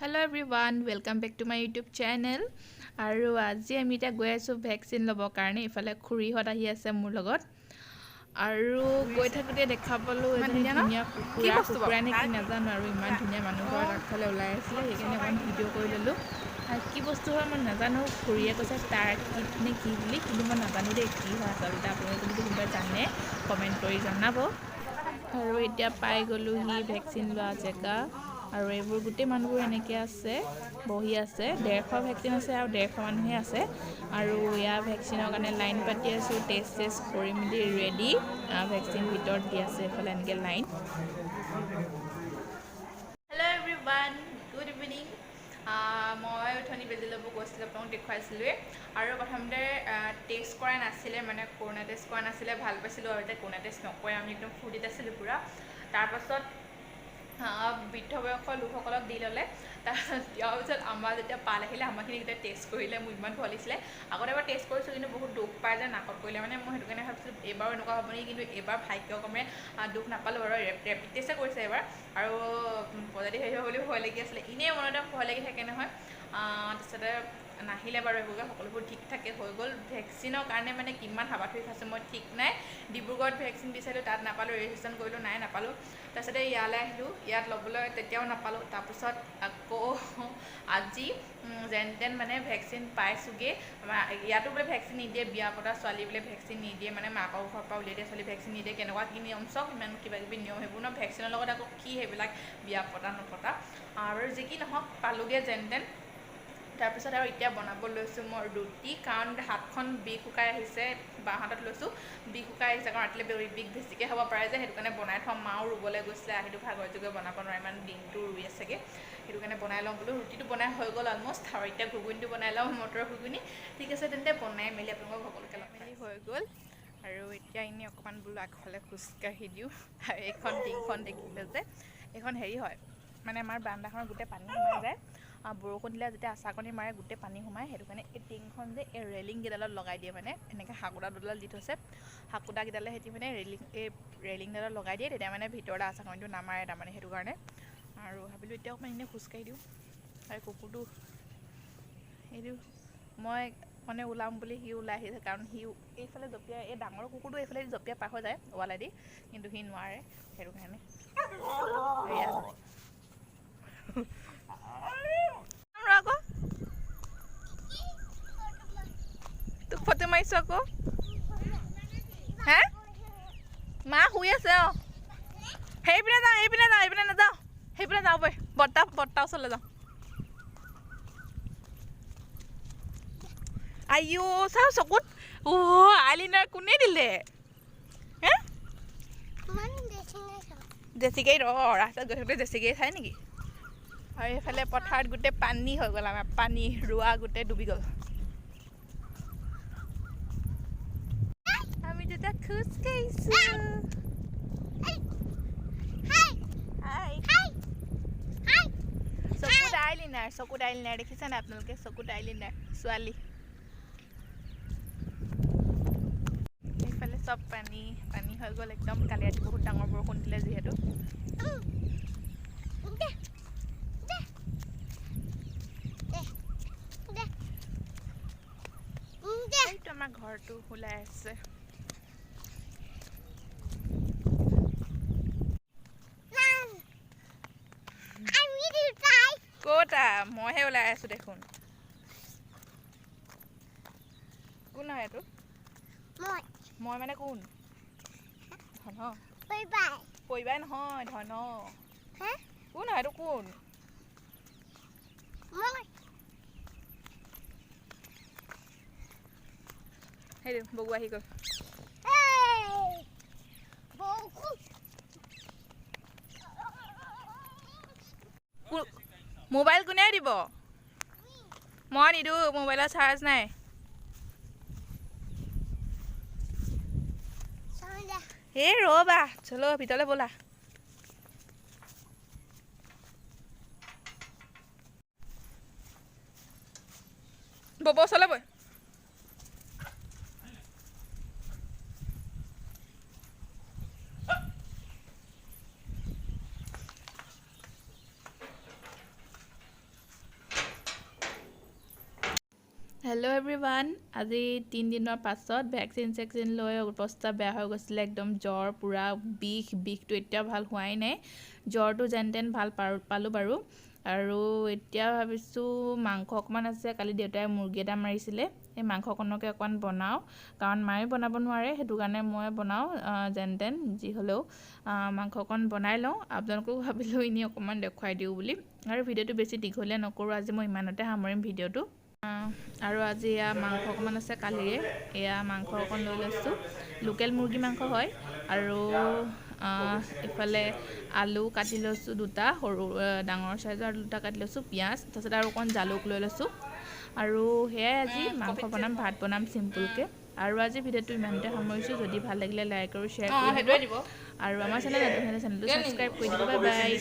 Hello everyone, welcome back to my YouTube channel. আৰু আজি আমি এটা গৈ আছো ভ্যাকচিন ল'ব কাৰণে ইফালে খুৰীহত আহি আছে মোৰ লগত আৰু গৈ থাকোতে দেখা পালো এজনী ধুনীয়া কুকুৰা নে কি নাজানো আৰু ইমান ধুনীয়া মানুহ ঘৰ আগফালে ওলাই আছিলে সেইকাৰণে অকণ ভিডিঅ' কৰি ল'লো আৰু কি বস্তু হয় মই নাজানো খুৰীয়ে কৈছে তাৰ কিট নে কি বুলি কিন্তু মই নাজানো দেই কি হয় আচলতে আপোনালোকে যদি কোনোবাই জানে কমেণ্ট কৰি জনাব আৰু এতিয়া পাই গ'লো হি ভ্যাকচিন লোৱা জেগা আৰু এইবোৰ গোটেই মানুহবোৰ এনেকৈ আছে বহি আছে 150 ভ্যাকচিন আছে আৰু 150 মানুহে আছে আৰু ইয়াৰ ভ্যাকচিনৰ কাৰণে লাইন পাতি আছো টেষ্ট কৰি মেলি ৰেডি ভ্যাকচিন ভিতৰত দি আছে এফালে এনেকৈ line hello' everyone good evening মই উঠনি বেজি ল'ব গৈছিলোঁ আপোনাক দেখুৱাইছিলোঁৱে আৰু প্ৰথমতে টেষ্ট কৰা নাছিলে মানে কৰোণা টেষ্ট কৰা নাছিলে ভাল পাইছিলোঁ আৰু এতিয়া কৰোণা টেষ্ট নকৰে আমি একদম ফূৰ্তিত আছিলোঁ পূৰা তাৰপাছত বৃদ্ধ বয়সৰ লোকসকলক দি ল'লে তাৰপিছত দিয়াৰ পিছত আমাৰ যেতিয়া পাল আহিলে আমাৰখিনি গোটেই টেষ্ট কৰিলে মোৰ ইমান ভয় লাগিছিলে আগতে এবাৰ টেষ্ট কৰিছোঁ কিন্তু বহুত দুখ পায় যে নাকত কৰিলে মানে মই সেইটো কাৰণে ভাবিছিলোঁ এইবাৰো এনেকুৱা হ'ব নেকি কিন্তু এইবাৰ ভাগ্যক্ৰমে দুখ নাপালোঁ বাৰু ৰেপিড টেষ্টে কৰিছে এইবাৰ আৰু পজিটিভ হেৰি হ'ব বুলি ভয় লাগি আছিলে এনেই মনতে ভয় লাগি থাকে নহয় তাৰপিছতে নাহিলে বাৰু এইবোৰ সকলোবোৰ ঠিক ঠাকে হৈ গ'ল ভেকচিনৰ কাৰণে মানে কিমান হাবাথুৰি খাইছোঁ মই ঠিক নাই ডিব্ৰুগড়ত ভেকচিন বিচাৰিলোঁ তাত নাপালোঁ ৰেজিষ্ট্ৰেশ্যন কৰিলোঁ নাই নাপালোঁ তাৰপিছতে ইয়ালৈ আহিলোঁ ইয়াত ল'বলৈ তেতিয়াও নাপালোঁ তাৰপিছত আকৌ আজি যেন তেন মানে ভেকচিন পাইছোঁগৈ ইয়াতো বোলে ভেকচিন নিদিয়ে বিয়া পতা ছোৱালী বোলে ভেকচিন নিদিয়ে মানে মাকৰ ঘৰৰ পৰা উলিয়াই দিয়ে ছোৱালী ভেকচিন নিদিয়ে কেনেকুৱা কি নিয়ম চব ইমান কিবা কিবি নিয়ম সেইবোৰ ন ভেকচিনৰ লগত আকৌ কি সেইবিলাক বিয়া পতা নপতা আৰু যি কি নহওক পালোঁগৈ যেন তেন তাৰপিছত আৰু এতিয়া বনাব লৈছোঁ মই ৰুটি কাৰণ হাতখন বিষ শুকাই আহিছে বাওঁ হাতত লৈছোঁ বিষ শুকাই আহিছে কাৰণ ৰাতিলৈ বিষ বেছিকৈ হ'ব পাৰে যে সেইটো কাৰণে বনাই থওঁ মাও ৰুবলৈ গৈছিলে আহিটো ভাগৰ যোগে বনাব নোৱাৰে ইমান দিনটো ৰুই আছেগৈ সেইটো কাৰণে বনাই লওঁ বোলো ৰুটিটো বনাই হৈ গ'ল অলমষ্ট আৰু এতিয়া ঘুগুনিটো বনাই লওঁ মটৰ ঘুগুনি ঠিক আছে তেন্তে বনাই মেলি আপোনালোকক সকলোকে লগ মেলি হৈ গ'ল আৰু এতিয়া এনেই অকণমান বোলো আগফালে খোজকাঢ়ি দিওঁ আৰু এইখন টিংখন দেখিলে যে এইখন হেৰি হয় মানে আমাৰ বাৰান্দাখনত গোটেই পানী সোমাই যায় বৰষুণ দিলে যেতিয়া আচাকণি মাৰে গোটেই পানী সোমায় সেইটো কাৰণে এই টিংখন যে এই ৰেলিংকেইডালত লগাই দিয়ে মানে এনেকৈ হাকুটা দুডাল দি থৈছে হাকুটাকেইডালে সিহঁতি মানে ৰেলিংডালত লগাই দিয়ে তেতিয়া মানে ভিতৰতে আচাকণিটো নামাৰে তাৰমানে সেইটো কাৰণে আৰু ভাবিলোঁ এতিয়া অকণমান এনেই খোজকাঢ়ি দিওঁ আৰু কুকুৰটো এইটো মই মানে ওলাম বুলি সি ওলাই আহিছে কাৰণ সি এইফালে জঁপিয়াই এই ডাঙৰ কুকুৰটো এইফালে জঁপিয়াই পাৰ হৈ যায় ৱালেদি কিন্তু সি নোৱাৰে সেইটো কাৰণে আকৌ তোক ফটো মাৰিছোঁ আকৌ হে মা শুই আছে সেইপিনে যাওঁ এইপিনে নাযাওঁ সেইপিনে যাওঁ বৈ বৰ্তা ওচৰলৈ যাওঁ আইও চাওঁ চকুত আইলিনাৰ কোনে দিলে হে জেচিকাই ৰাস্তাত গৈ থাকোঁতে জেচিকাই চাই নেকি আৰু এইফালে পথাৰত গোটেই পানী হৈ গ'ল আমাৰ পানী ৰোৱা গোটেই ডুবি গ'ল আমি যেতিয়া খোজ কাঢ়িছোঁ চকুত আইলিনাৰ দেখিছেনে আপোনালোকে চকুত আইলিনাৰ ছোৱালী এইফালে চব পানী হৈ গ'ল একদম কালি ৰাতি বহুত ডাঙৰ বৰষুণ দিলে যিহেতু এইটো আমাৰ ঘৰটো ওলাই আছে ক'তা মইহে ওলাই আছোঁ দেখোন কোন হয় এইটো মই মানে কোন ধন পৰিবাই নহয় ধন কোন হয় এইটো কোন সেইটো বগু আহি গ'ল মোবাইল কোনে দিব মই নিদিওঁ মোবাইলৰ চাৰ্জ নাই এই ৰ'বা চলো ভিতৰলৈ ব'লা বব ওচৰলৈ বৈ হেল্ল' এভৰিৱান, আজি 3 দিনৰ পাছত ভেকচিন লৈ অৱস্থা বেয়া হৈ গৈছিলে। একদম জ্বৰ, পূৰা বিষটো এতিয়াও ভাল হোৱাই নাই। জ্বৰটো যেন তেন ভাল পালোঁ বাৰু। আৰু এতিয়া ভাবিছোঁ মাংস অকণমান আছে, কালি দেউতাই মুৰ্গী এটা মাৰিছিলে, সেই মাংসকণকে অকণমান বনাওঁ, কাৰণ মায়ে বনাব নোৱাৰে, সেইটো কাৰণে মই বনাওঁ যেন তেন যি হ'লেও মাংস অকণ বনাই লওঁ। আপোনালোকেও ভাবিলোঁ এনেই অকণমান দেখুৱাই দিওঁ বুলি। আৰু ভিডিঅ'টো বেছি দীঘলীয়া নকৰোঁ, আজি মই ইমানতে সামৰিম ভিডিঅ'টো। আৰু আজি এয়া মাংস অকণমান আছে কালিৰে, এয়া মাংস অকণ লৈ লৈছোঁ, লোকেল মুৰ্গী মাংস হয়। আৰু ইফালে আলু কাটি লৈছোঁ দুটা, সৰু ডাঙৰ চাইজৰ আলু দুটা কাটি লৈছোঁ, পিঁয়াজ, তাৰপিছত আৰু অকণ জালুক লৈ লৈছোঁ। আৰু সেয়াই আজি মাংস বনাম, ভাত বনাম চিম্পুলকৈ। আৰু আজি ভিডিঅ'টো ইমানতে সামৰিছোঁ। যদি ভাল লাগিলে লাইক আৰু শ্বেয়াৰ কৰি দিব, আৰু আমাৰ চেনেলটো ছাবস্ক্ৰাইব কৰি দিব। Bye bye.